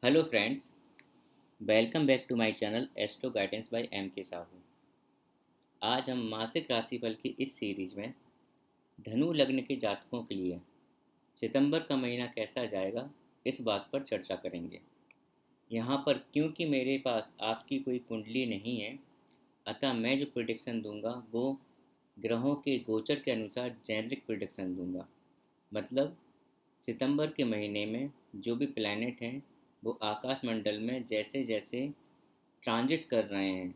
Hello friends, welcome back to my channel astro guidance by M K Sahu. आज हम मासिक राशिफल की इस सीरीज में धनु लग्न के जातकों के लिए सितंबर का महीना कैसा जाएगा इस बात पर चर्चा करेंगे। यहाँ पर क्योंकि मेरे पास आपकी कोई कुंडली नहीं है, अतः मैं जो प्रिडिक्शन दूंगा वो ग्रहों के गोचर के अनुसार जेनरिक प्रिडिक्शन दूंगा। मतलब सितंबर के महीने में जो भी प्लैनेट हैं वो आकाश मंडल में जैसे जैसे ट्रांजिट कर रहे हैं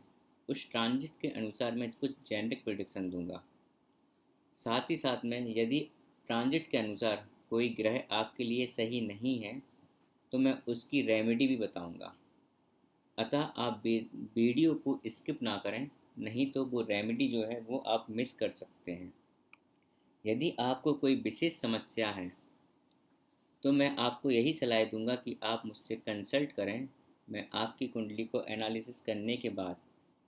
उस ट्रांजिट के अनुसार मैं कुछ जेनरिक प्रिडिक्शन दूंगा। साथ ही साथ में यदि ट्रांजिट के अनुसार कोई ग्रह आपके लिए सही नहीं है तो मैं उसकी रेमेडी भी बताऊंगा। अतः आप वीडियो को स्किप ना करें, नहीं तो वो रेमेडी जो है वो आप मिस कर सकते हैं। यदि आपको कोई विशेष समस्या है तो मैं आपको यही सलाह दूंगा कि आप मुझसे कंसल्ट करें। मैं आपकी कुंडली को एनालिसिस करने के बाद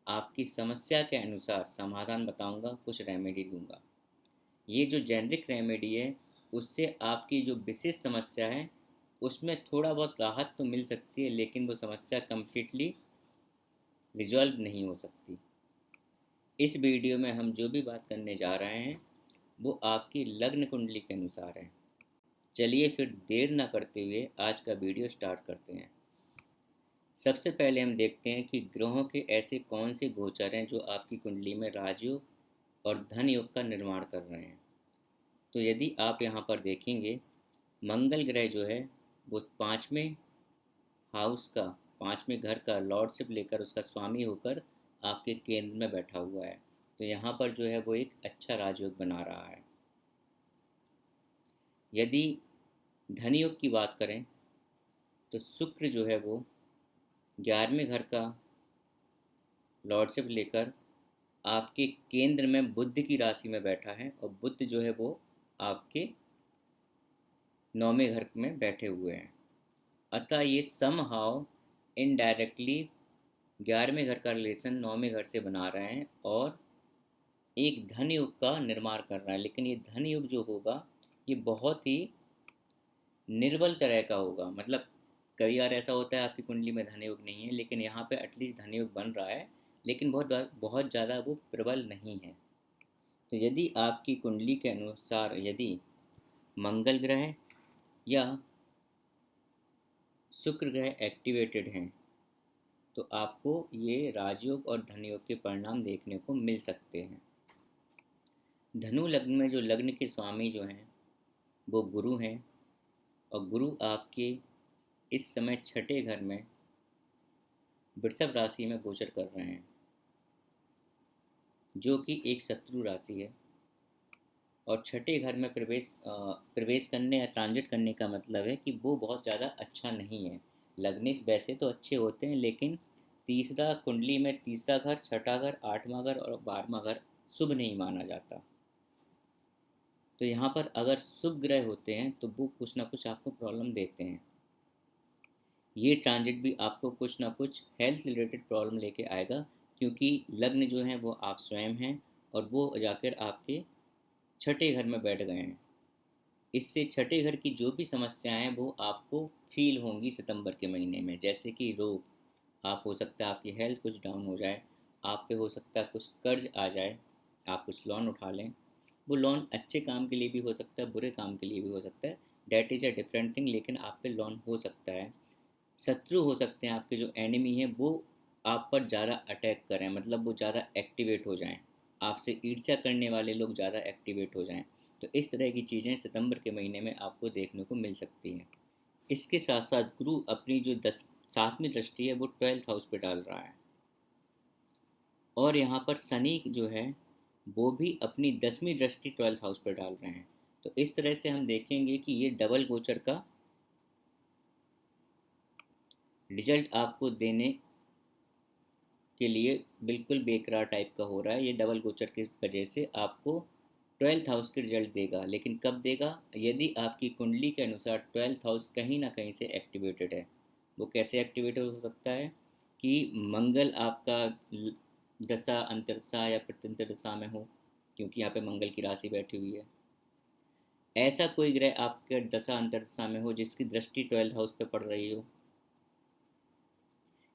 आपकी समस्या के अनुसार समाधान बताऊंगा, कुछ रेमेडी दूंगा। ये जो जेनरिक रेमेडी है उससे आपकी जो विशेष समस्या है उसमें थोड़ा बहुत राहत तो मिल सकती है, लेकिन वो समस्या कम्प्लीटली रिजॉल्व नहीं हो सकती। इस वीडियो में हम जो भी बात करने जा रहे हैं वो आपकी लग्न कुंडली के अनुसार है। चलिए फिर देर ना करते हुए आज का वीडियो स्टार्ट करते हैं। सबसे पहले हम देखते हैं कि ग्रहों के ऐसे कौन से गोचर हैं जो आपकी कुंडली में राजयोग और धन योग का निर्माण कर रहे हैं। तो यदि आप यहाँ पर देखेंगे, मंगल ग्रह जो है वो पाँचवें हाउस का, पाँचवें घर का लॉर्डशिप लेकर उसका स्वामी होकर आपके केंद्र में बैठा हुआ है। तो यहाँ पर जो है वो एक अच्छा राजयोग बना रहा है। यदि धन योग की बात करें तो शुक्र जो है वो 11वें घर का लॉर्डशिप लेकर आपके केंद्र में बुध की राशि में बैठा है, और बुध जो है वो आपके 9वें घर में बैठे हुए हैं। अतः ये सम हाउ इनडायरेक्टली 11वें घर का रिलेशन 9वें घर से बना रहे हैं और एक धन युग का निर्माण कर रहा है। लेकिन ये धन युग जो होगा ये बहुत ही निर्बल तरह का होगा। मतलब कई बार ऐसा होता है आपकी कुंडली में धन योग नहीं है, लेकिन यहाँ पे एटलीस्ट धन योग बन रहा है, लेकिन बहुत बहुत ज़्यादा वो प्रबल नहीं है। तो यदि आपकी कुंडली के अनुसार यदि मंगल ग्रह या शुक्र ग्रह एक्टिवेटेड हैं तो आपको ये राजयोग और धनयोग के परिणाम देखने को मिल सकते हैं। धनु लग्न में जो लग्न के स्वामी जो हैं वो गुरु हैं, और गुरु आपके इस समय छठे घर में वृषभ राशि में गोचर कर रहे हैं, जो कि एक शत्रु राशि है। और छठे घर में प्रवेश करने या ट्रांजिट करने का मतलब है कि वो बहुत ज़्यादा अच्छा नहीं है। लग्नेश वैसे तो अच्छे होते हैं, लेकिन तीसरा कुंडली में तीसरा घर, छठा घर, आठवां घर और 12वां घर शुभ नहीं माना जाता। तो यहाँ पर अगर शुभ ग्रह होते हैं तो वो कुछ ना कुछ आपको प्रॉब्लम देते हैं। ये ट्रांजिट भी आपको कुछ ना कुछ हेल्थ रिलेटेड प्रॉब्लम लेके आएगा, क्योंकि लग्न जो है वो आप स्वयं हैं और वो जाकर आपके छठे घर में बैठ गए हैं। इससे छठे घर की जो भी समस्याएं हैं वो आपको फील होंगी सितंबर के महीने में। जैसे कि रोग, आप हो सकता है आपकी हेल्थ कुछ डाउन हो जाए, आप पे हो सकता है कुछ कर्ज आ जाए, आप कुछ लोन उठा लें। वो लोन अच्छे काम के लिए भी हो सकता है, बुरे काम के लिए भी हो सकता है, that is a different thing, लेकिन आप पे लोन हो सकता है। शत्रु हो सकते हैं, आपके जो एनिमी हैं वो आप पर ज़्यादा अटैक करें, मतलब वो ज़्यादा एक्टिवेट हो जाएं, आपसे ईर्ष्या करने वाले लोग ज़्यादा एक्टिवेट हो जाएं। तो इस तरह की चीज़ें सितंबर के महीने में आपको देखने को मिल सकती हैं। इसके साथ साथ गुरु अपनी जो 7वीं दृष्टि है वो 12th हाउस पे डाल रहा है, और यहाँ पर शनि जो है वो भी अपनी 10वीं दृष्टि 12th हाउस पर डाल रहे हैं। तो इस तरह से हम देखेंगे कि ये डबल गोचर का रिजल्ट आपको देने के लिए बिल्कुल बेकरार टाइप का हो रहा है। ये डबल गोचर की वजह से आपको 12th हाउस के रिजल्ट देगा, लेकिन कब देगा? यदि आपकी कुंडली के अनुसार 12th हाउस कहीं ना कहीं से एक्टिवेटेड है। वो कैसे एक्टिवेटेड हो सकता है कि मंगल आपका दशा अंतरदशा या प्रत्यंतर दशा में हो, क्योंकि यहाँ पे मंगल की राशि बैठी हुई है। ऐसा कोई ग्रह आपके दशा अंतरदशा में हो जिसकी दृष्टि 12th हाउस पे पड़ रही हो,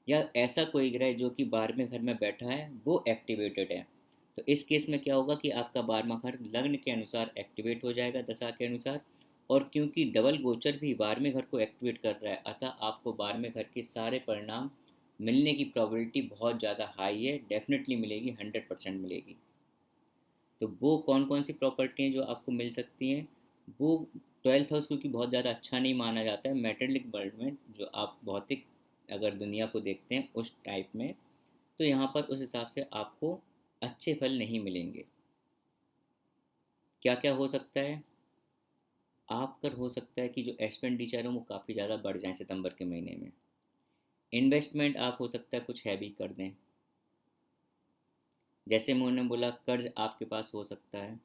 या ऐसा कोई ग्रह जो कि 12वें घर में बैठा है वो एक्टिवेटेड है। तो इस केस में क्या होगा कि आपका 12वां घर लग्न के अनुसार एक्टिवेट हो जाएगा, दशा के अनुसार। और क्योंकि डबल गोचर भी 12वें घर को एक्टिवेट कर रहा है, अतः आपको 12वें घर के सारे परिणाम मिलने की प्रोबेबिलिटी बहुत ज़्यादा हाई है, डेफिनेटली मिलेगी, 100% मिलेगी। तो वो कौन कौन सी प्रॉपर्टी हैं जो आपको मिल सकती हैं? वो 12th हाउस क्योंकि बहुत ज़्यादा अच्छा नहीं माना जाता है मेटेलिक वर्ल्ड में, जो आप भौतिक अगर दुनिया को देखते हैं उस टाइप में, तो यहाँ पर उस हिसाब से आपको अच्छे फल नहीं मिलेंगे। क्या क्या हो सकता है? आपका हो सकता है कि जो एक्सपेंडिचर है वो काफ़ी ज़्यादा बढ़ जाए सितंबर के महीने में। इन्वेस्टमेंट आप हो सकता है कुछ हैवी कर दें, जैसे मैंने बोला कर्ज आपके पास हो सकता है।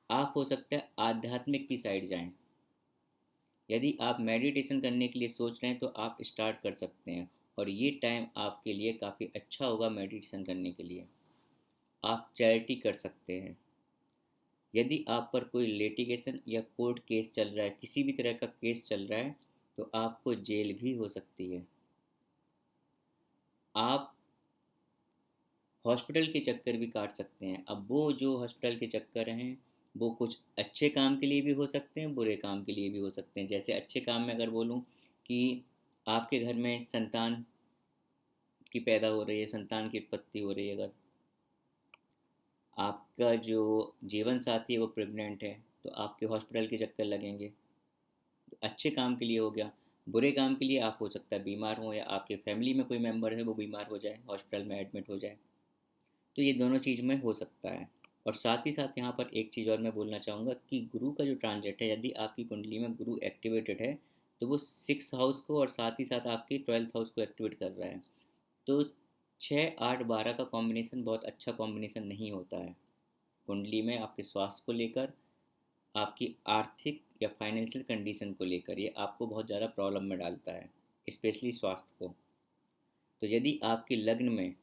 आप हो सकता है आध्यात्मिक की साइड जाएं। यदि आप मेडिटेशन करने के लिए सोच रहे हैं तो आप स्टार्ट कर सकते हैं, और ये टाइम आपके लिए काफ़ी अच्छा होगा मेडिटेशन करने के लिए। आप चैरिटी कर सकते हैं। यदि आप पर कोई लिटिगेशन या कोर्ट केस चल रहा है, किसी भी तरह का केस चल रहा है, तो आपको जेल भी हो सकती है। आप हॉस्पिटल के चक्कर भी काट सकते हैं। अब वो जो हॉस्पिटल के चक्कर हैं वो कुछ अच्छे काम के लिए भी हो सकते हैं, बुरे काम के लिए भी हो सकते हैं। जैसे अच्छे काम में अगर बोलूँ कि आपके घर में संतान की पैदा हो रही है, संतान की उत्पत्ति हो रही है, अगर आपका जो जीवन साथी है वो प्रेग्नेंट है, तो आपके हॉस्पिटल के चक्कर लगेंगे। तो अच्छे काम के लिए हो गया। बुरे काम के लिए आप हो सकता है बीमार हो, या आपके फैमिली में कोई मेम्बर है वो बीमार हो जाए, हॉस्पिटल में एडमिट हो जाए। तो ये दोनों चीज़ में हो सकता है। और साथ ही साथ यहाँ पर एक चीज़ और मैं बोलना चाहूँगा कि गुरु का जो ट्रांजिट है, यदि आपकी कुंडली में गुरु एक्टिवेटेड है, तो वो 6 हाउस को और साथ ही साथ आपके 12th हाउस को एक्टिवेट कर रहा है। तो 6 8 12 का कॉम्बिनेशन बहुत अच्छा कॉम्बिनेशन नहीं होता है कुंडली में। आपके स्वास्थ्य को लेकर, आपकी आर्थिक या फाइनेंशियल कंडीशन को लेकर ये आपको बहुत ज़्यादा प्रॉब्लम में डालता है, स्पेशली स्वास्थ्य को। तो यदि आपके लग्न में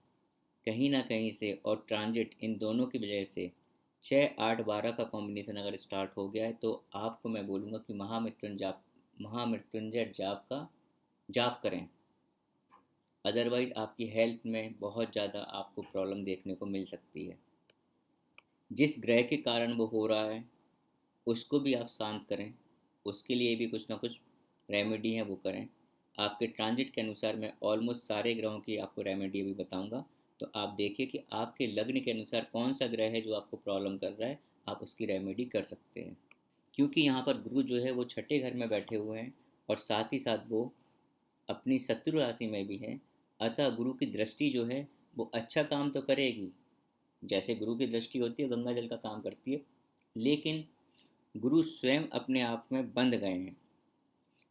कहीं ना कहीं से और ट्रांजिट इन दोनों की वजह से 6 8 12 का कॉम्बिनेशन अगर स्टार्ट हो गया है, तो आपको मैं बोलूँगा कि महामृत्युंजय जाप का जाप करें। अदरवाइज आपकी हेल्थ में बहुत ज़्यादा आपको प्रॉब्लम देखने को मिल सकती है। जिस ग्रह के कारण वो हो रहा है उसको भी आप शांत करें, उसके लिए भी कुछ ना कुछ रेमेडी है वो करें। आपके ट्रांजिट के अनुसार मैं ऑलमोस्ट सारे ग्रहों की आपको रेमेडी अभी बताऊंगा। तो आप देखिए कि आपके लग्न के अनुसार कौन सा ग्रह है जो आपको प्रॉब्लम कर रहा है, आप उसकी रेमेडी कर सकते हैं। क्योंकि यहाँ पर गुरु जो है वो छठे घर में बैठे हुए हैं, और साथ ही साथ वो अपनी शत्रु राशि में भी है। अतः गुरु की दृष्टि जो है वो अच्छा काम तो करेगी, जैसे गुरु की दृष्टि होती है गंगा जल का काम करती है, लेकिन गुरु स्वयं अपने आप में बंध गए हैं,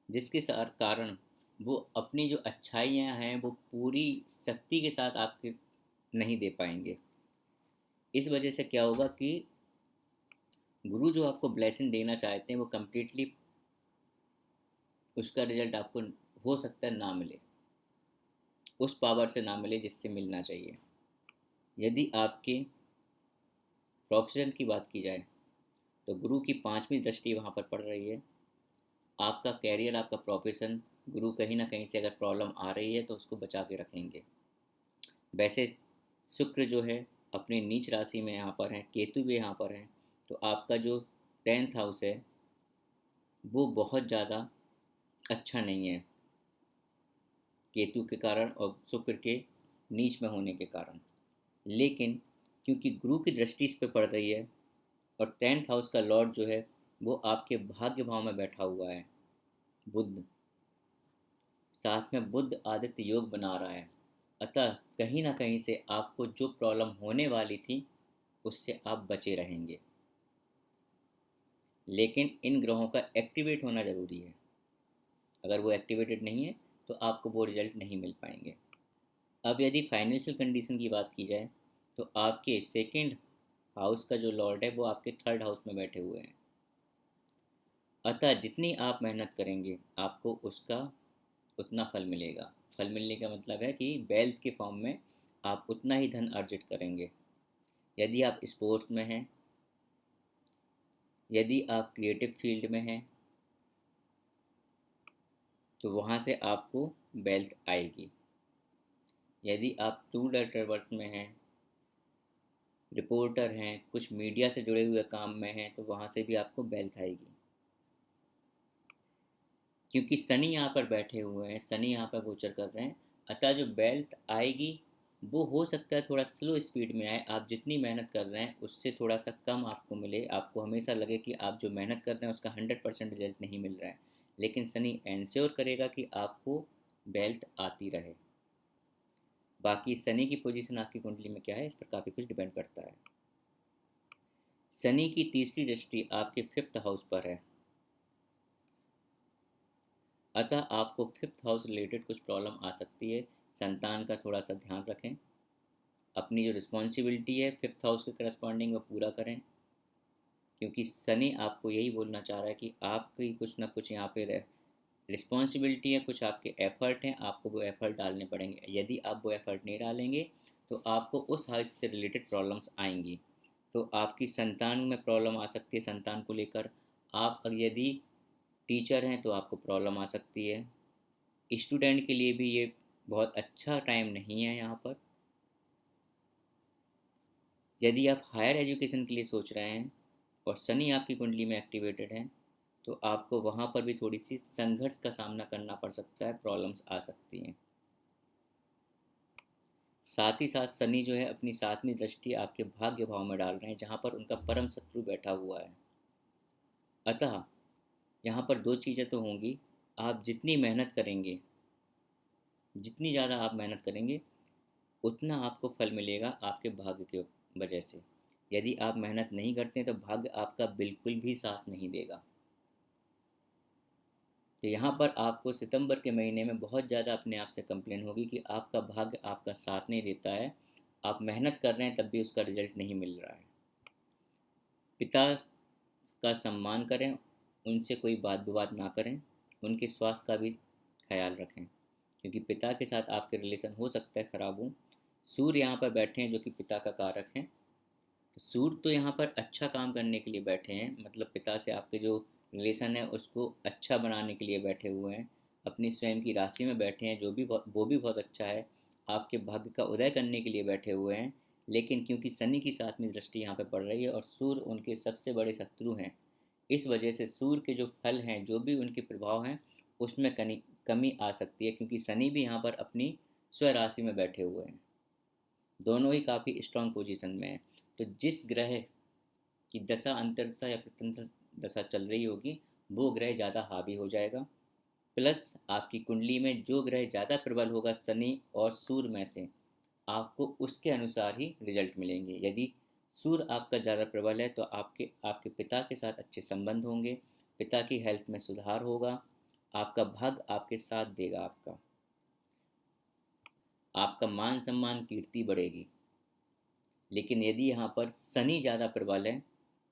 जिसके कारण वो अपनी जो अच्छाइयाँ हैं वो पूरी शक्ति के साथ आपके नहीं दे पाएंगे। इस वजह से क्या होगा कि गुरु जो आपको ब्लेसिंग देना चाहते हैं वो कम्प्लीटली उसका रिजल्ट आपको हो सकता है ना मिले, उस पावर से ना मिले जिससे मिलना चाहिए। यदि आपके प्रोफेशन की बात की जाए, तो गुरु की 5वीं दृष्टि वहाँ पर पड़ रही है। आपका कैरियर, आपका प्रोफेशन, गुरु कहीं ना कहीं से अगर प्रॉब्लम आ रही है तो उसको बचा के रखेंगे। वैसे शुक्र जो है अपनी नीच राशि में यहाँ पर है, केतु भी यहाँ पर है, तो आपका जो 10th हाउस है वो बहुत ज़्यादा अच्छा नहीं है, केतु के कारण और शुक्र के नीच में होने के कारण। लेकिन क्योंकि गुरु की दृष्टि इस पे पड़ रही है, और 10th हाउस का लॉर्ड जो है वो आपके भाग्य भाव में बैठा हुआ है, बुध, साथ में बुध आदित्य योग बना रहा है। अतः कहीं ना कहीं से आपको जो प्रॉब्लम होने वाली थी उससे आप बचे रहेंगे। लेकिन इन ग्रहों का एक्टिवेट होना ज़रूरी है। अगर वो एक्टिवेटेड नहीं है तो आपको वो रिजल्ट नहीं मिल पाएंगे। अब यदि फाइनेंशियल कंडीशन की बात की जाए, तो आपके 2nd हाउस का जो लॉर्ड है वो आपके 3rd हाउस में बैठे हुए हैं। अतः जितनी आप मेहनत करेंगे आपको उसका उतना फल मिलेगा। फल मिलने का मतलब है कि वेल्थ के फॉर्म में आप उतना ही धन अर्जित करेंगे। यदि आप स्पोर्ट्स में हैं, यदि आप क्रिएटिव फील्ड में हैं, तो वहाँ से आपको वेल्थ आएगी। यदि आप टूर राइटर वर्क में हैं, रिपोर्टर हैं, कुछ मीडिया से जुड़े हुए काम में हैं, तो वहाँ से भी आपको वेल्थ आएगी। क्योंकि शनि यहाँ पर बैठे हुए हैं, शनि यहाँ पर गोचर कर रहे हैं, अतः जो वेल्थ आएगी वो हो सकता है थोड़ा स्लो स्पीड में आए। आप जितनी मेहनत कर रहे हैं उससे थोड़ा सा कम आपको मिले, आपको हमेशा लगे कि आप जो मेहनत कर रहे हैं उसका 100% रिजल्ट नहीं मिल रहा है, लेकिन शनि इंश्योर करेगा कि आपको वेल्थ आती रहे। बाकी शनि की पोजीशन आपकी कुंडली में क्या है, इस पर काफ़ी कुछ डिपेंड करता है। शनि की तीसरी दृष्टि आपके 5th हाउस पर है, अतः आपको 5th हाउस रिलेटेड कुछ प्रॉब्लम आ सकती है। संतान का थोड़ा सा ध्यान रखें, अपनी जो रिस्पॉन्सिबिलिटी है 5th हाउस के करस्पॉन्डिंग वो पूरा करें, क्योंकि शनि आपको यही बोलना चाह रहा है कि आपकी कुछ ना कुछ यहाँ पे रिस्पॉन्सिबिलिटी है, कुछ आपके एफर्ट हैं, आपको वो एफर्ट डालने पड़ेंगे। यदि आप वो एफर्ट नहीं डालेंगे तो आपको उस हाउस से रिलेटेड प्रॉब्लम्स आएंगी। तो आपकी संतान में प्रॉब्लम आ सकती है, संतान को लेकर। आप यदि टीचर हैं तो आपको प्रॉब्लम आ सकती है। स्टूडेंट के लिए भी ये बहुत अच्छा टाइम नहीं है यहाँ पर। यदि आप हायर एजुकेशन के लिए सोच रहे हैं और शनि आपकी कुंडली में एक्टिवेटेड है, तो आपको वहाँ पर भी थोड़ी सी संघर्ष का सामना करना पड़ सकता है, प्रॉब्लम्स आ सकती हैं। साथ ही साथ शनि जो है अपनी 7वीं दृष्टि आपके भाग्य भाव में डाल रहे हैं, जहाँ पर उनका परम शत्रु बैठा हुआ है। अतः यहाँ पर दो चीज़ें तो होंगी, आप जितनी मेहनत करेंगे, जितनी ज़्यादा आप मेहनत करेंगे उतना आपको फल मिलेगा आपके भाग्य की वजह से। यदि आप मेहनत नहीं करते तो भाग्य आपका बिल्कुल भी साथ नहीं देगा। तो यहाँ पर आपको सितंबर के महीने में बहुत ज़्यादा अपने आप से कंप्लेन होगी कि आपका भाग्य आपका साथ नहीं देता है, आप मेहनत कर रहे हैं तब भी उसका रिजल्ट नहीं मिल रहा है। पिता का सम्मान करें, उनसे कोई बात विवाद ना करें, उनके स्वास्थ्य का भी ख्याल रखें, क्योंकि पिता के साथ आपके रिलेशन हो सकता है ख़राब हो। सूर्य यहाँ पर बैठे हैं जो कि पिता का कारक हैं। सूर्य तो यहाँ पर अच्छा काम करने के लिए बैठे हैं, मतलब पिता से आपके जो रिलेशन है उसको अच्छा बनाने के लिए बैठे हुए हैं। अपनी स्वयं की राशि में बैठे हैं, जो भी वो भी बहुत अच्छा है। आपके भाग्य का उदय करने के लिए बैठे हुए हैं। लेकिन क्योंकि शनि की 7वीं दृष्टि यहाँ पे पड़ रही है और सूर्य उनके सबसे बड़े शत्रु हैं, इस वजह से सूर्य के जो फल हैं, जो भी उनके प्रभाव हैं, उसमें कमी आ सकती है, क्योंकि शनि भी यहाँ पर अपनी स्वराशि में बैठे हुए हैं। दोनों ही काफ़ी स्ट्रांग पोजीशन में है। तो जिस ग्रह की दशा अंतर्दशा या प्रत्यंतर दशा चल रही होगी वो ग्रह ज़्यादा हावी हो जाएगा। प्लस आपकी कुंडली में जो ग्रह ज़्यादा प्रबल होगा शनि और सूर्य में से, आपको उसके अनुसार ही रिजल्ट मिलेंगे। यदि सूर्य आपका ज़्यादा प्रबल है तो आपके आपके पिता के साथ अच्छे संबंध होंगे, पिता की हेल्थ में सुधार होगा, आपका भाग्य आपके साथ देगा, आपका मान सम्मान कीर्ति बढ़ेगी। लेकिन यदि यहाँ पर शनि ज़्यादा प्रबल है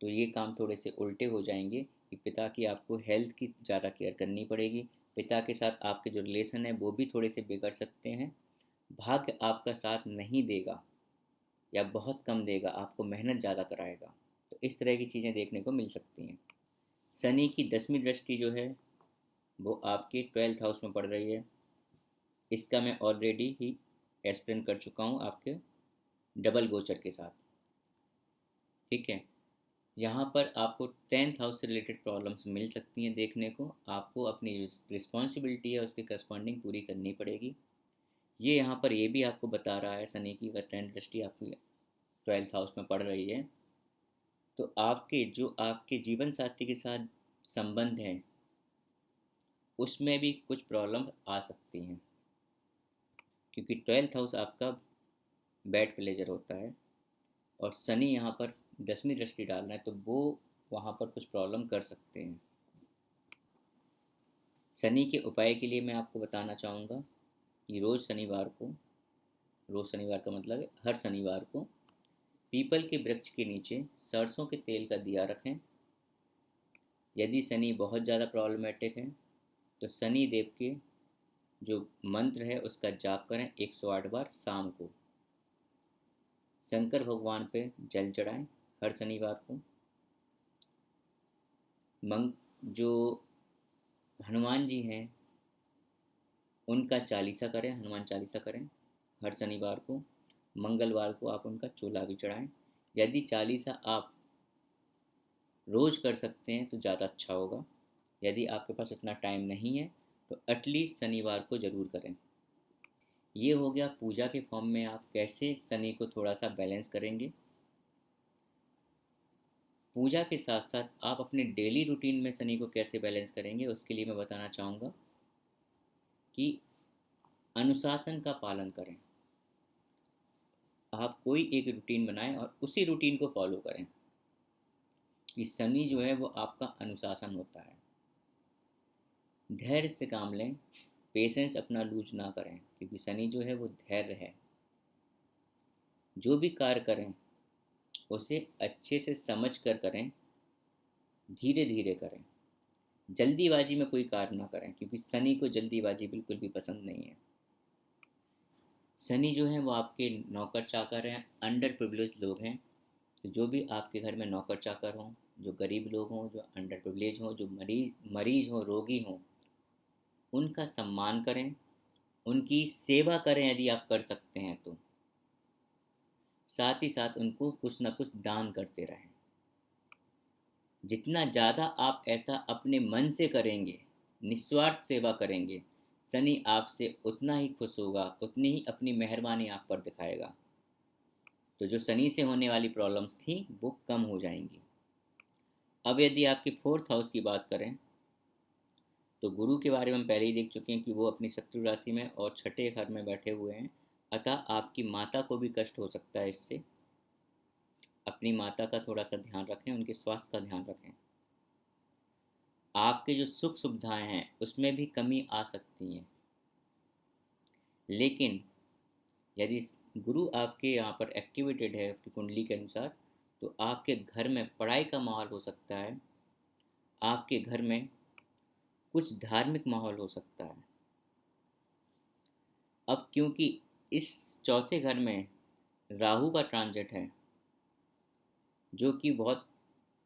तो ये काम थोड़े से उल्टे हो जाएंगे कि पिता की आपको हेल्थ की ज़्यादा केयर करनी पड़ेगी, पिता के साथ आपके जो रिलेशन है वो भी थोड़े से बिगड़ सकते हैं, भाग्य आपका साथ नहीं देगा या बहुत कम देगा, आपको मेहनत ज़्यादा कराएगा। तो इस तरह की चीज़ें देखने को मिल सकती हैं। शनि की 10वीं दृष्टि जो है वो आपके 12th हाउस में पड़ रही है। इसका मैं ऑलरेडी ही एक्सप्लेन कर चुका हूँ आपके डबल गोचर के साथ। ठीक है, यहाँ पर आपको 10th हाउस से रिलेटेड प्रॉब्लम्स मिल सकती हैं देखने को। आपको अपनी रिस्पॉन्सिबिलिटी है उसके करस्पॉन्डिंग पूरी करनी पड़ेगी। ये यहाँ पर ये भी आपको बता रहा है शनि की अगर 10th दृष्टि आपकी 12th हाउस में पड़ रही है तो आपके जो आपके जीवन साथी के साथ संबंध हैं उसमें भी कुछ प्रॉब्लम आ सकती हैं, क्योंकि 12th हाउस आपका बैड प्लेजर होता है और शनि यहाँ पर 10वीं दृष्टि डाल रहा है, तो वो वहाँ पर कुछ प्रॉब्लम कर सकते हैं। शनि के उपाय के लिए मैं आपको बताना चाहूँगा कि रोज़ शनिवार का मतलब है हर शनिवार को पीपल के वृक्ष के नीचे सरसों के तेल का दिया रखें। यदि शनि बहुत ज़्यादा प्रॉब्लमेटिक है तो शनि देव के जो मंत्र है उसका जाप करें 108 बार शाम को। शंकर भगवान पे जल चढ़ाएं हर शनिवार को। जो हनुमान जी हैं उनका चालीसा करें, हनुमान चालीसा करें हर शनिवार को। मंगलवार को आप उनका चूल्हा भी चढ़ाएं। यदि चालीसा आप रोज़ कर सकते हैं तो ज़्यादा अच्छा होगा। यदि आपके पास इतना टाइम नहीं है तो एटलीस्ट शनिवार को ज़रूर करें। ये हो गया पूजा के फॉर्म में आप कैसे शनि को थोड़ा सा बैलेंस करेंगे। पूजा के साथ साथ आप अपने डेली रूटीन में शनि को कैसे बैलेंस करेंगे, उसके लिए मैं बताना चाहूँगा कि अनुशासन का पालन करें। आप कोई एक रूटीन बनाएं और उसी रूटीन को फॉलो करें। कि शनि जो है वो आपका अनुशासन होता है। धैर्य से काम लें, पेशेंस अपना लूज ना करें, क्योंकि शनि जो है वो धैर्य है। जो भी कार्य करें उसे अच्छे से समझ कर करें, धीरे धीरे करें। जल्दीबाजी में कोई कार्य ना करें, क्योंकि शनि को जल्दीबाजी बिल्कुल भी पसंद नहीं है। शनि जो है वो आपके नौकर चाकर हैं, अंडर प्रिविलेज लोग हैं। तो जो भी आपके घर में नौकर चाकर हों, जो गरीब लोग हों, जो अंडर प्रिविलेज हों, जो मरीज हों, रोगी हों, उनका सम्मान करें, उनकी सेवा करें यदि आप कर सकते हैं तो। साथ ही साथ उनको कुछ ना कुछ दान करते रहें। जितना ज़्यादा आप ऐसा अपने मन से करेंगे, निस्वार्थ सेवा करेंगे, शनि आपसे उतना ही खुश होगा, उतनी ही अपनी मेहरबानी आप पर दिखाएगा। तो जो शनि से होने वाली प्रॉब्लम्स थी वो कम हो जाएंगी। अब यदि आपकी फोर्थ हाउस की बात करें तो गुरु के बारे में हम पहले ही देख चुके हैं कि वो अपनी शत्रु राशि में और छठे घर में बैठे हुए हैं। अतः आपकी माता को भी कष्ट हो सकता है इससे। अपनी माता का थोड़ा सा ध्यान रखें, उनके स्वास्थ्य का ध्यान रखें। आपके जो सुख सुविधाएं हैं उसमें भी कमी आ सकती है। लेकिन यदि गुरु आपके यहाँ पर एक्टिवेटेड है आपकी कुंडली के अनुसार, तो आपके घर में पढ़ाई का माहौल हो सकता है, आपके घर में कुछ धार्मिक माहौल हो सकता है। अब क्योंकि इस चौथे घर में राहु का ट्रांजिट है, जो कि बहुत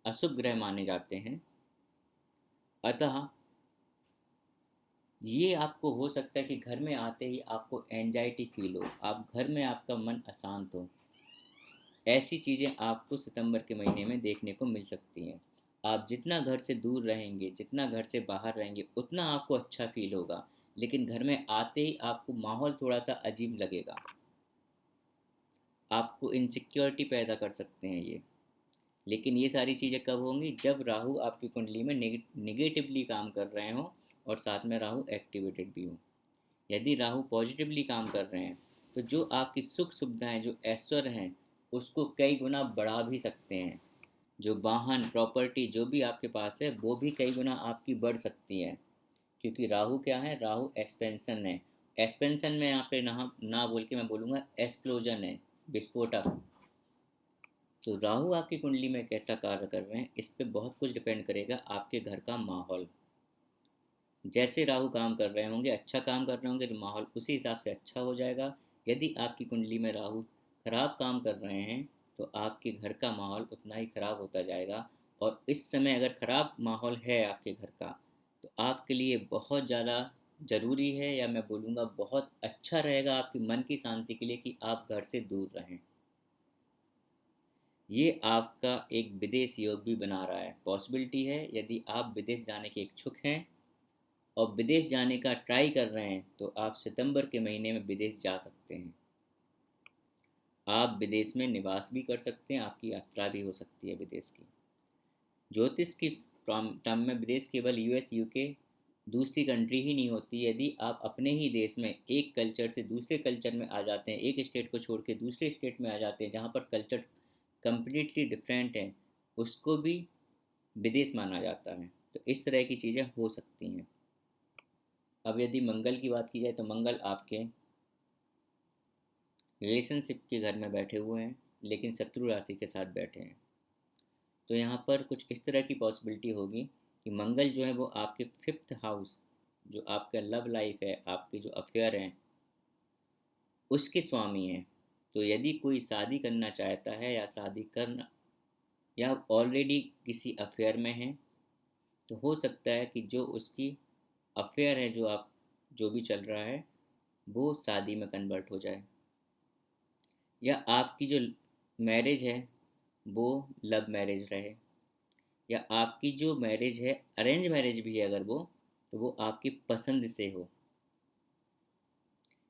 अशुभ ग्रह माने जाते हैं, अतः ये आपको हो सकता है कि घर में आते ही आपको एंजाइटी फील हो, आप घर में आपका मन अशांत हो। ऐसी चीज़ें आपको सितंबर के महीने में देखने को मिल सकती हैं। आप जितना घर से दूर रहेंगे, जितना घर से बाहर रहेंगे, उतना आपको अच्छा फील होगा। लेकिन घर में आते ही आपको माहौल थोड़ा सा अजीब लगेगा, आपको इनसिक्योरिटी पैदा कर सकते हैं ये। लेकिन ये सारी चीज़ें कब होंगी, जब राहु आपकी कुंडली में निगेटिवली काम कर रहे हों और साथ में राहु एक्टिवेटेड भी हो। यदि राहु पॉजिटिवली काम कर रहे हैं तो जो आपकी सुख सुविधाएं, जो ऐश्वर्य हैं, उसको कई गुना बढ़ा भी सकते हैं। जो वाहन प्रॉपर्टी जो भी आपके पास है वो भी कई गुना आपकी बढ़ सकती है। क्योंकि राहु क्या है, राहु एक्सपेंशन है। एक्सपेंशन में यहाँ पे ना बोल के मैं बोलूँगा एक्सप्लोजन है, विस्फोटक। तो राहु आपकी कुंडली में कैसा कार्य कर रहे हैं इस पे बहुत कुछ डिपेंड करेगा आपके घर का माहौल। जैसे राहु काम कर रहे होंगे, अच्छा काम कर रहे होंगे, तो माहौल उसी हिसाब से अच्छा हो जाएगा। यदि आपकी कुंडली में राहु खराब काम कर रहे हैं तो आपके घर का माहौल उतना ही खराब होता जाएगा। और इस समय अगर खराब माहौल है आपके घर का, तो आपके लिए बहुत ज़्यादा ज़रूरी है, या मैं बोलूँगा बहुत अच्छा रहेगा आपकी मन की शांति के लिए, कि आप घर से दूर रहें। ये आपका एक विदेश योग भी बना रहा है। पॉसिबिलिटी है यदि आप विदेश जाने के इच्छुक हैं और विदेश जाने का ट्राई कर रहे हैं तो आप सितंबर के महीने में विदेश जा सकते हैं। आप विदेश में निवास भी कर सकते हैं, आपकी यात्रा भी हो सकती है विदेश की। ज्योतिष की टर्म में विदेश केवल यूएस यूके दूसरी कंट्री ही नहीं होती। यदि आप अपने ही देश में एक कल्चर से दूसरे कल्चर में आ जाते हैं, एक स्टेट को छोड़ के दूसरे स्टेट में आ जाते हैं जहाँ पर कल्चर कम्प्लीटली डिफरेंट है, उसको भी विदेश माना जाता है। तो इस तरह की चीज़ें हो सकती हैं। अब यदि मंगल की बात की जाए तो मंगल आपके रिलेशनशिप के घर में बैठे हुए हैं, लेकिन शत्रु राशि के साथ बैठे हैं। तो यहाँ पर कुछ इस तरह की पॉसिबिलिटी होगी कि मंगल जो है वो आपके फिफ्थ हाउस, जो आपका लव लाइफ है, आपके जो अफेयर हैं, उसके स्वामी हैं। तो यदि कोई शादी करना चाहता है या शादी करना, या ऑलरेडी किसी अफेयर में है, तो हो सकता है कि जो उसकी अफेयर है, जो भी चल रहा है, वो शादी में कन्वर्ट हो जाए। या आपकी जो मैरिज है वो लव मैरिज रहे, या आपकी जो मैरिज है अरेंज मैरिज भी है अगर वो, तो वो आपकी पसंद से हो।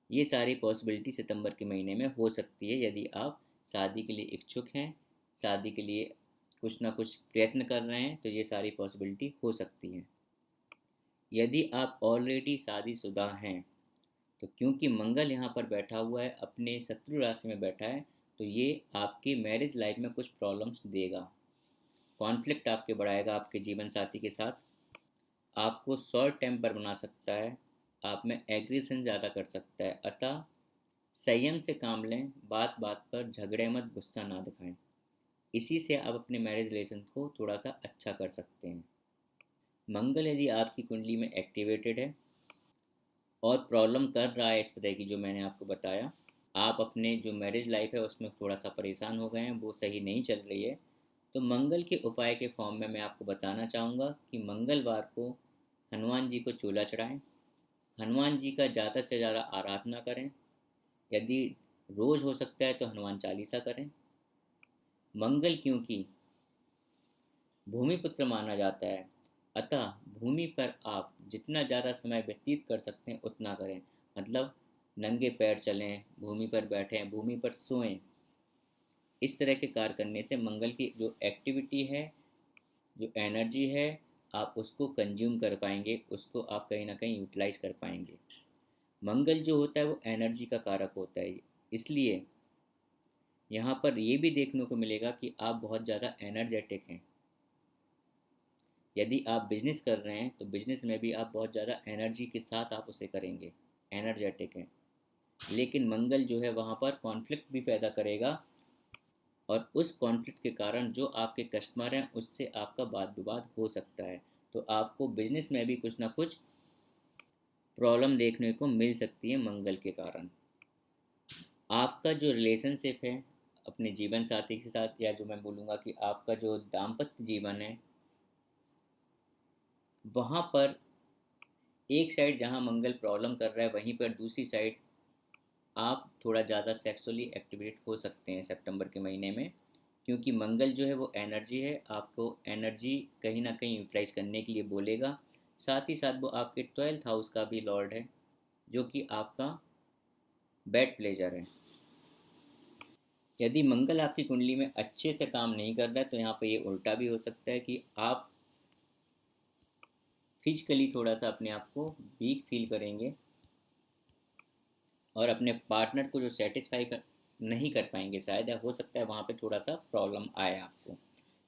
ये सारी पॉसिबिलिटी सितंबर के महीने में हो सकती है यदि आप शादी के लिए इच्छुक हैं, शादी के लिए कुछ ना कुछ प्रयत्न कर रहे हैं, तो ये सारी पॉसिबिलिटी हो सकती है। यदि आप ऑलरेडी शादीशुदा हैं, तो क्योंकि मंगल यहाँ पर बैठा हुआ है, अपने शत्रु राशि में बैठा है, तो ये आपकी मैरिज लाइफ में कुछ प्रॉब्लम्स देगा, कॉन्फ्लिक्ट आपके बढ़ाएगा आपके जीवन साथी के साथ, आपको शॉर्ट टेम्पर बना सकता है, आप में एग्रेशन ज़्यादा कर सकता है। अतः संयम से काम लें, बात बात पर झगड़े मत, गुस्सा ना दिखाएं। इसी से आप अपने मैरिज रिलेशन को थोड़ा सा अच्छा कर सकते हैं। मंगल यदि आपकी कुंडली में एक्टिवेटेड है और प्रॉब्लम कर रहा है इस तरह की जो मैंने आपको बताया, आप अपने जो मैरिज लाइफ है उसमें थोड़ा सा परेशान हो गए हैं, वो सही नहीं चल रही है, तो मंगल के उपाय के फॉर्म में मैं आपको बताना चाहूँगा कि मंगलवार को हनुमान जी को चूल्हा चढ़ाएं, हनुमान जी का ज़्यादा से ज़्यादा आराधना करें, यदि रोज़ हो सकता है तो हनुमान चालीसा करें। मंगल क्योंकि भूमिपुत्र माना जाता है, अतः भूमि पर आप जितना ज़्यादा समय व्यतीत कर सकते हैं उतना करें। मतलब नंगे पैर चलें, भूमि पर बैठें, भूमि पर सोएं। इस तरह के कार्य करने से मंगल की जो एक्टिविटी है, जो एनर्जी है, आप उसको कंज्यूम कर पाएंगे, उसको आप कहीं ना कहीं यूटिलाइज कर पाएंगे। मंगल जो होता है वो एनर्जी का कारक होता है, इसलिए यहाँ पर ये भी देखने को मिलेगा कि आप बहुत ज़्यादा एनर्जेटिक हैं। यदि आप बिजनेस कर रहे हैं तो बिजनेस में भी आप बहुत ज़्यादा एनर्जी के साथ आप उसे करेंगे, एनर्जेटिक हैं। लेकिन मंगल जो है वहाँ पर कॉन्फ्लिक्ट भी पैदा करेगा, और उस कॉन्फ्लिक्ट के कारण जो आपके कस्टमर हैं उससे आपका वाद विवाद हो सकता है। तो आपको बिजनेस में भी कुछ ना कुछ प्रॉब्लम देखने को मिल सकती है मंगल के कारण। आपका जो रिलेशनशिप है अपने जीवन साथी के साथ, या जो मैं बोलूँगा कि आपका जो दाम्पत्य जीवन है, वहाँ पर एक साइड जहाँ मंगल प्रॉब्लम कर रहा है, वहीं पर दूसरी साइड आप थोड़ा ज़्यादा सेक्सुअली एक्टिवेट हो सकते हैं सितंबर के महीने में, क्योंकि मंगल जो है वो एनर्जी है, आपको एनर्जी कहीं ना कहीं यूटिलाइज करने के लिए बोलेगा। साथ ही साथ वो आपके 12th हाउस का भी लॉर्ड है, जो कि आपका बेड प्लेजर है। यदि मंगल आपकी कुंडली में अच्छे से काम नहीं कर रहा है, तो यहाँ पे ये उल्टा भी हो सकता है कि आप फिजिकली थोड़ा सा अपने आप को वीक फील करेंगे, और अपने पार्टनर को जो सेटिस्फाई कर नहीं कर पाएंगे शायद, या हो सकता है वहाँ पे थोड़ा सा प्रॉब्लम आए आपको।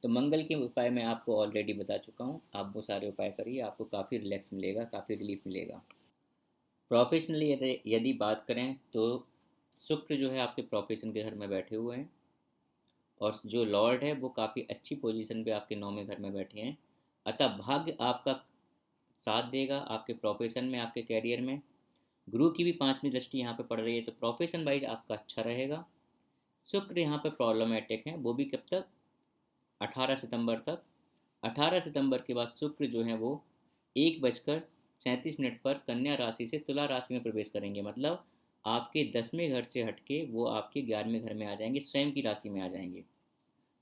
तो मंगल के उपाय मैं आपको ऑलरेडी बता चुका हूँ, आप वो सारे उपाय करिए, आपको काफ़ी रिलैक्स मिलेगा, काफ़ी रिलीफ मिलेगा। प्रोफेशनली यदि यदि बात करें तो शुक्र जो है आपके प्रोफेशन के घर में बैठे हुए हैं, और जो लॉर्ड है वो काफ़ी अच्छी पोजीशन पे आपके 9वें घर में बैठे हैं। अतः भाग्य आपका साथ देगा आपके प्रोफेशन में, आपके कैरियर में। गुरु की भी 5वीं दृष्टि यहाँ पे पड़ रही है, तो प्रोफेशन वाइज आपका अच्छा रहेगा। शुक्र यहाँ पे प्रॉब्लमेटिक है, वो भी कब तक, 18 सितंबर तक। 18 सितंबर के बाद शुक्र जो है वो 1:37 पर कन्या राशि से तुला राशि में प्रवेश करेंगे। मतलब आपके 10वें घर से हटके वो आपके 11वें घर में आ जाएंगे, स्वयं की राशि में आ जाएंगे।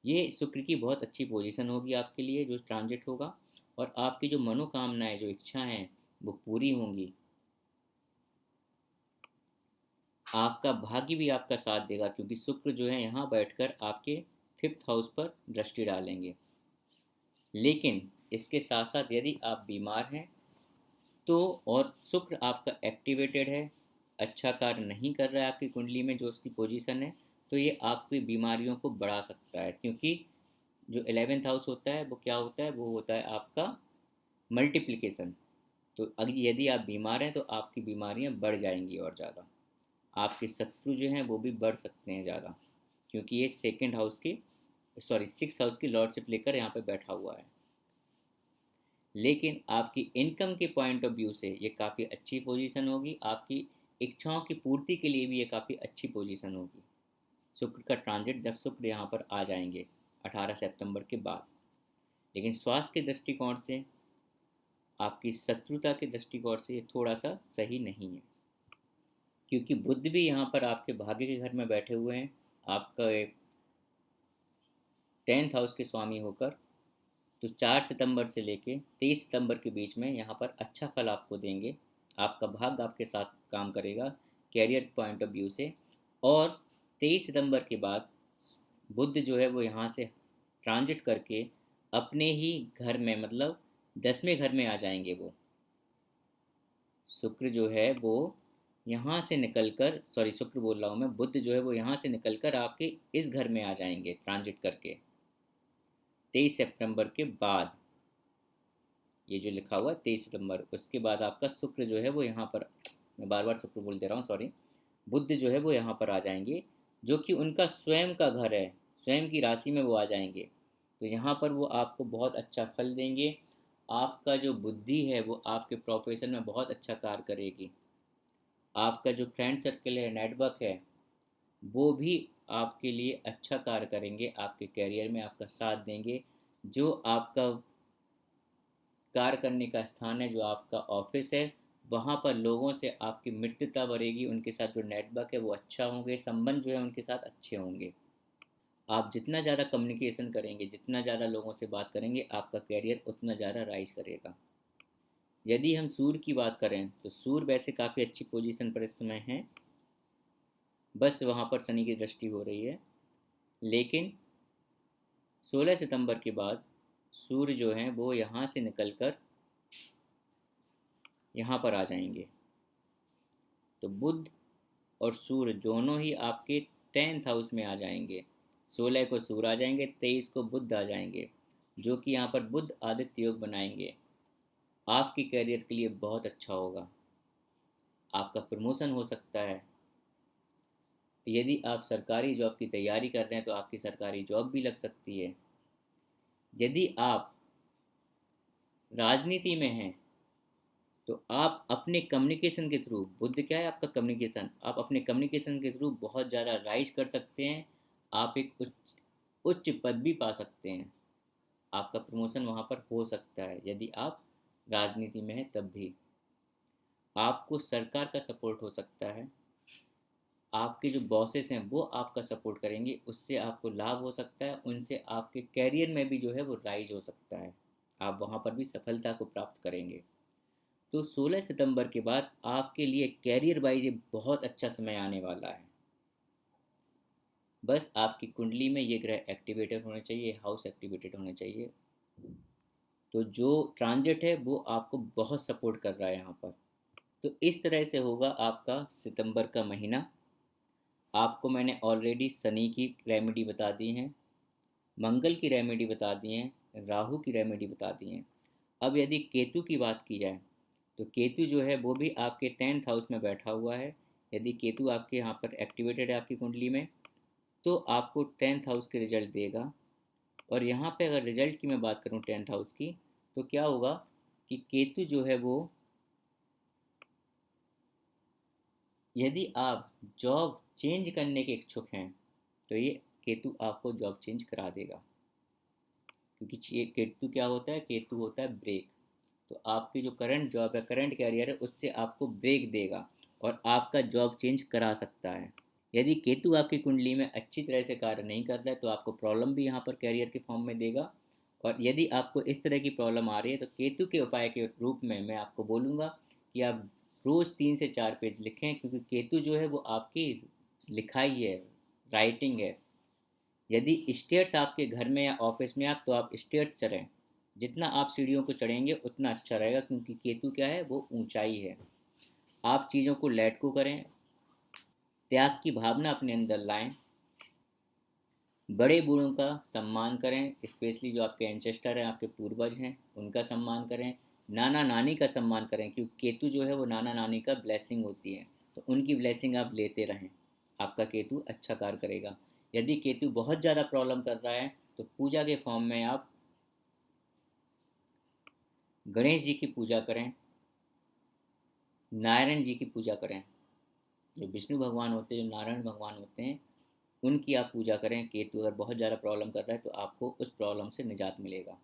ये शुक्र की बहुत अच्छी पोजीशन होगी आपके लिए जो ट्रांजिट होगा, और आपकी जो मनोकामनाएं, जो इच्छाएं हैं, वो पूरी होंगी। आपका भाग्य भी आपका साथ देगा, क्योंकि शुक्र जो है यहाँ बैठकर आपके 5th हाउस पर दृष्टि डालेंगे। लेकिन इसके साथ साथ यदि आप बीमार हैं तो, और शुक्र आपका एक्टिवेटेड है, अच्छा कार्य नहीं कर रहा है आपकी कुंडली में जो उसकी पोजीशन है, तो ये आपकी बीमारियों को बढ़ा सकता है। क्योंकि जो 11th हाउस होता है वो क्या होता है, वो होता है आपका मल्टीप्लिकेशन। तो अगर यदि आप बीमार हैं तो आपकी बीमारियां बढ़ जाएंगी, और ज़्यादा आपके शत्रु जो हैं वो भी बढ़ सकते हैं ज़्यादा, क्योंकि ये 2nd हाउस की, सॉरी 6th हाउस की लॉर्डशिप लेकर यहाँ पे बैठा हुआ है। लेकिन आपकी इनकम के पॉइंट ऑफ व्यू से ये काफ़ी अच्छी पोजीशन होगी, आपकी इच्छाओं की पूर्ति के लिए भी ये काफ़ी अच्छी पोजीशन होगी, शुक्र का ट्रांजिट जब शुक्र यहाँ पर आ जाएंगे 18 सितंबर के बाद। लेकिन स्वास्थ्य के दृष्टिकोण से, आपकी शत्रुता के दृष्टिकोण से ये थोड़ा सा सही नहीं है, क्योंकि बुध भी यहाँ पर आपके भाग्य के घर में बैठे हुए हैं, आपका 10th हाउस के स्वामी होकर, तो 4 सितंबर से लेके 23 सितंबर के बीच में यहाँ पर अच्छा फल आपको देंगे। आपका भाग्य आपके साथ काम करेगा कैरियर पॉइंट ऑफ व्यू से। और 23 सितंबर के बाद बुध जो है वो यहाँ से ट्रांजिट करके अपने ही घर में, मतलब 10वें घर में आ जाएंगे। वो शुक्र जो है वो यहाँ से निकल कर, सॉरी शुक्र बोल रहा हूँ मैं, बुध जो है वो यहाँ से निकल कर आपके इस घर में आ जाएंगे ट्रांजिट करके 23 सितंबर के बाद। ये जो लिखा हुआ है 23 सितंबर, उसके बाद आपका शुक्र जो है वो यहाँ पर, मैं बार बार शुक्र बोल दे रहा हूँ, सॉरी, बुध जो है वो यहाँ पर आ जाएंगे, जो कि उनका स्वयं का घर है, स्वयं की राशि में वो आ जाएंगे। तो यहाँ पर वो आपको बहुत अच्छा फल देंगे। आपका जो बुद्धि है वो आपके प्रोफेशन में बहुत अच्छा कार्य करेगी। आपका जो फ्रेंड सर्कल है, नेटवर्क है, वो भी आपके लिए अच्छा कार्य करेंगे, आपके करियर में आपका साथ देंगे। जो आपका कार्य करने का स्थान है, जो आपका ऑफिस है, वहाँ पर लोगों से आपकी मित्रता बढ़ेगी, उनके साथ जो नेटवर्क है वो अच्छा होंगे, संबंध जो है उनके साथ अच्छे होंगे। आप जितना ज़्यादा कम्युनिकेशन करेंगे, जितना ज़्यादा लोगों से बात करेंगे, आपका करियर उतना ज़्यादा राइज करेगा। यदि हम सूर्य की बात करें तो सूर्य वैसे काफ़ी अच्छी पोजीशन पर इस समय हैं, बस वहाँ पर शनि की दृष्टि हो रही है। लेकिन 16 सितंबर के बाद सूर्य जो हैं वो यहाँ से निकल कर यहाँ पर आ जाएंगे। तो बुध और सूर्य दोनों ही आपके 10th हाउस में आ जाएंगे। 16 को सूर्य आ जाएंगे, 23 को बुध आ जाएंगे, जो कि यहाँ पर बुध आदित्य योग बनाएंगे। आपके करियर के लिए बहुत अच्छा होगा। आपका प्रमोशन हो सकता है। यदि आप सरकारी जॉब की तैयारी कर रहे हैं तो आपकी सरकारी जॉब भी लग सकती है। यदि आप राजनीति में हैं तो आप अपने कम्युनिकेशन के थ्रू, बुद्ध क्या है आपका कम्युनिकेशन, आप अपने कम्युनिकेशन के थ्रू बहुत ज़्यादा राइज कर सकते हैं। आप एक उच्च उच्च पद भी पा सकते हैं। आपका प्रमोशन वहाँ पर हो सकता है यदि आप राजनीति में हैं तब भी। आपको सरकार का सपोर्ट हो सकता है। आपके जो बॉसेस हैं वो आपका सपोर्ट करेंगे, उससे आपको लाभ हो सकता है, उनसे आपके कैरियर में भी जो है वो राइज हो सकता है। आप वहाँ पर भी सफलता को प्राप्त करेंगे। तो 16 सितंबर के बाद आपके लिए कैरियर वाइज ये बहुत अच्छा समय आने वाला है। बस आपकी कुंडली में ये ग्रह एक्टिवेटेड होने चाहिए, हाउस एक्टिवेटेड होने चाहिए। तो जो ट्रांजिट है वो आपको बहुत सपोर्ट कर रहा है यहाँ पर। तो इस तरह से होगा आपका सितंबर का महीना। आपको मैंने ऑलरेडी शनि की रेमेडी बता दी हैं, मंगल की रेमेडी बता दी हैं, राहु की रेमेडी बता दी हैं। अब यदि केतु की बात की जाए तो केतु जो है वो भी आपके 10th हाउस में बैठा हुआ है। यदि केतु आपके यहाँ पर एक्टिवेटेड है आपकी कुंडली में, तो आपको 10th हाउस के रिजल्ट देगा। और यहाँ पे अगर रिजल्ट की मैं बात करूँ 10th हाउस की, तो क्या होगा कि केतु जो है वो, यदि आप जॉब चेंज करने के इच्छुक हैं तो ये केतु आपको जॉब चेंज करा देगा। क्योंकि केतु क्या होता है, केतु होता है ब्रेक। तो आपकी जो करंट जॉब है, करंट कैरियर है, उससे आपको ब्रेक देगा और आपका जॉब चेंज करा सकता है। यदि केतु आपकी कुंडली में अच्छी तरह से कार्य नहीं कर रहा है तो आपको प्रॉब्लम भी यहाँ पर कैरियर के फॉर्म में देगा। और यदि आपको इस तरह की प्रॉब्लम आ रही है तो केतु के उपाय के रूप में मैं आपको बोलूँगा कि आप रोज़ 3 से 4 पेज लिखें, क्योंकि केतु जो है वो आपकी लिखाई है, राइटिंग है। यदि स्टेयर्स आपके घर में या ऑफिस में आप, तो आप स्टेयर्स चढ़ें। जितना आप सीढ़ियों को चढ़ेंगे उतना अच्छा रहेगा, क्योंकि केतु क्या है, वो ऊंचाई है। आप चीज़ों को लेट को करें, त्याग की भावना अपने अंदर लाएं, बड़े बूढ़ों का सम्मान करें, स्पेशली जो आपके एंसेस्टर हैं, आपके पूर्वज हैं, उनका सम्मान करें। नाना नानी का सम्मान करें, क्योंकि केतु जो है वो नाना नानी का ब्लेसिंग होती है, तो उनकी ब्लेसिंग आप लेते रहें। आपका केतु अच्छा कार्य करेगा। यदि केतु बहुत ज़्यादा प्रॉब्लम कर रहा है तो पूजा के फॉर्म में आप गणेश जी की पूजा करें, नारायण जी की पूजा करें। जो विष्णु भगवान होते हैं, जो नारायण भगवान होते हैं, उनकी आप पूजा करें। केतु अगर बहुत ज़्यादा प्रॉब्लम कर रहा है तो आपको उस प्रॉब्लम से निजात मिलेगा।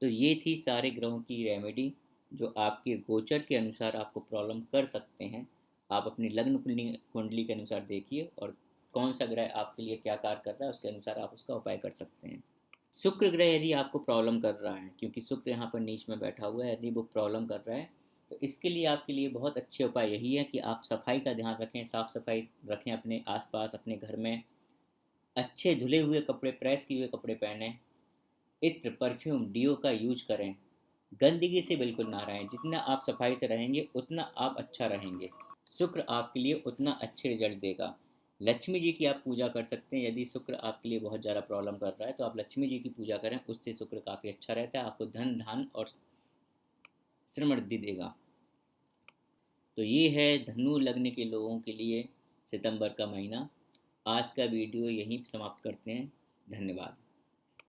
तो ये थी सारे ग्रहों की रेमेडी जो आपके गोचर के अनुसार आपको प्रॉब्लम कर सकते हैं। आप अपनी लग्न कुंडली के अनुसार देखिए और कौन सा ग्रह आपके लिए क्या कार्य कर रहा है, उसके अनुसार आप उसका उपाय कर सकते हैं। शुक्र ग्रह यदि आपको प्रॉब्लम कर रहा है, क्योंकि शुक्र यहाँ पर नीच में बैठा हुआ है, यदि वो प्रॉब्लम कर रहा है तो इसके लिए आपके लिए बहुत अच्छे उपाय यही है कि आप सफाई का ध्यान रखें, साफ़ सफाई रखें अपने आसपास, अपने घर में। अच्छे धुले हुए कपड़े, प्रेस किए हुए कपड़े पहनें। इत्र, परफ्यूम, डियो का यूज करें। गंदगी से बिल्कुल ना रहें। जितना आप सफाई से रहेंगे उतना आप अच्छा रहेंगे। शुक्र आपके लिए उतना अच्छे रिजल्ट देगा। लक्ष्मी जी की आप पूजा कर सकते हैं। यदि शुक्र आपके लिए बहुत ज़्यादा प्रॉब्लम कर रहा है तो आप लक्ष्मी जी की पूजा करें, उससे शुक्र काफ़ी अच्छा रहता है, आपको धन धान और समृद्धि देगा। तो ये है धनु लग्न के लोगों के लिए सितंबर का महीना। आज का वीडियो यहीं समाप्त करते हैं। धन्यवाद।